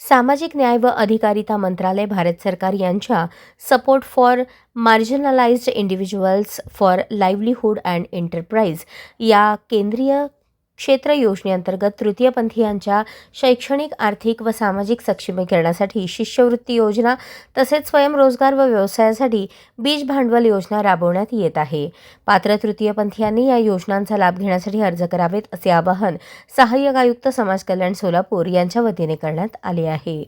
सामाजिक न्याय व अधिकारिता मंत्रालय भारत सरकार यांच्या support for marginalised individuals for livelihood and enterprise या केंद्रीय क्षेत्र योजनेअंतर्गत तृतीयपंथीयांच्या शैक्षणिक, आर्थिक व सामाजिक सक्षमीकरणासाठी शिष्यवृत्ती योजना तसेच स्वयंरोजगार व व्यवसायासाठी बीज भांडवल योजना राबवण्यात येत आहे। पात्र तृतीयपंथीयांनी या योजनांचा लाभ घेण्यासाठी अर्ज करावेत असे आवाहन सहाय्यक आयुक्त समाज कल्याण सोलापूर यांच्या वतीने करण्यात आले आहे।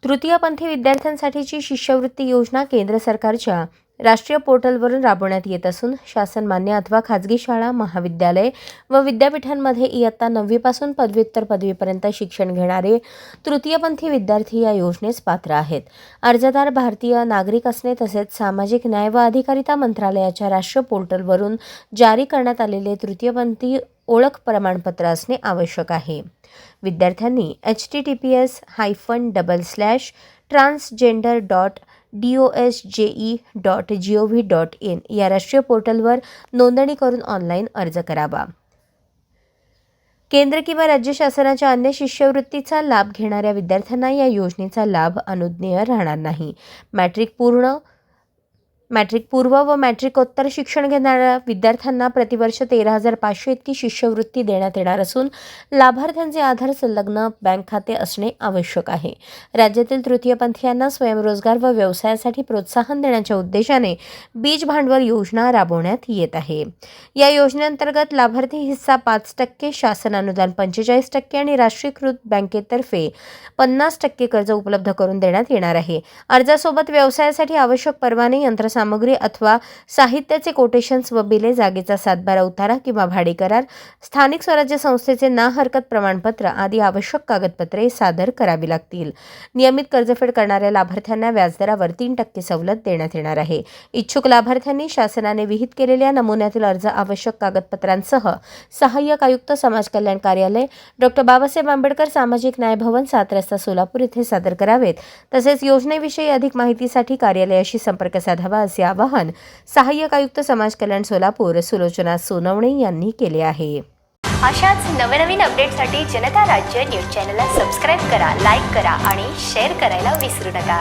तृतीयपंथी विद्यार्थ्यांसाठीची शिष्यवृत्ती योजना केंद्र सरकारच्या राष्ट्रीय पोर्टलवरून राबवण्यात येत असून शासन मान्य अथवा खाजगी शाळा, महाविद्यालय व विद्यापीठांमध्ये इयत्ता 9वी पासून पदव्युत्तर पदवीपर्यंत शिक्षण घेणारे तृतीयपंथी विद्यार्थी या योजनेस पात्र आहेत। अर्जदार भारतीय नागरिक असणे तसेच सामाजिक न्याय व अधिकारिता मंत्रालयाच्या राष्ट्रीय पोर्टलवरून जारी करण्यात आलेले तृतीयपंथी ओळख प्रमाणपत्र असणे आवश्यक आहे। विद्यार्थ्यांनी https://transgender.dosje.gov.in या राष्ट्रीय पोर्टलवर नोंदणी करून ऑनलाईन अर्ज करावा। केंद्र किंवा राज्य शासनाच्या अन्य शिष्यवृत्तीचा लाभ घेणाऱ्या विद्यार्थ्यांना या योजनेचा लाभ अनुज्ञेय राहणार नाही। मॅट्रिक पूर्व व मॅट्रिकोत्तर शिक्षण घेणाऱ्या विद्यार्थ्यांना प्रतिवर्ष 13,500 इतकी शिष्यवृत्ती देण्यात येणार असून लाभार्थ्यांचे आधार संलग्न बँक खाते असणे आवश्यक आहे। राज्यातील तृतीयपंथीयांना स्वयंरोजगार व व्यवसायासाठी प्रोत्साहन देण्याच्या उद्देशाने बीज भांडवल योजना राबवण्यात येत आहे। या योजनेअंतर्गत लाभार्थी हिस्सा 5%, शासन अनुदान 45% आणि राष्ट्रीयकृत बँकेतर्फे 50% कर्ज उपलब्ध करून देण्यात येणार आहे। अर्जासोबत व्यवसायासाठी आवश्यक परवाने, यंत्रसामुग्री अथवा साहित्याचे कोटेशन्स व बिले, जागेचा सातबारा उतारा किंवा भाडे करार, स्थानिक स्वराज्य संस्थेचे ना हरकत प्रमाणपत्र आदी आवश्यक कागदपत्रे सादर करावी लागतील। नियमित कर्जफेड करणाऱ्या लाभार्थ्यांना व्याजदरावर 3% सवलत देण्यात येणार आहे। इच्छुक लाभार्थ्यांनी शासनाने विहित केलेल्या नमुन्यातील अर्ज आवश्यक कागदपत्रांसह सहाय्यक आयुक्त समाज कल्याण कार्यालय, डॉ. बाबासाहेब आंबेडकर सामाजिक न्याय भवन, 7 रस्ता सोलापूर येथे सादर करावेत। तसेच योजनेविषयी अधिक माहितीसाठी कार्यालयाशी संपर्क साधावा असे आवाहन सहाय्यक आयुक्त समाज कल्याण सोलापूर सुलोचना सोनवणे यांनी केले आहे। अशाच नवनवीन अपडेटसाठी जनता राज्य न्यूज चॅनलला सबस्क्राईब करा, लाईक करा आणि शेअर करायला विसरू नका।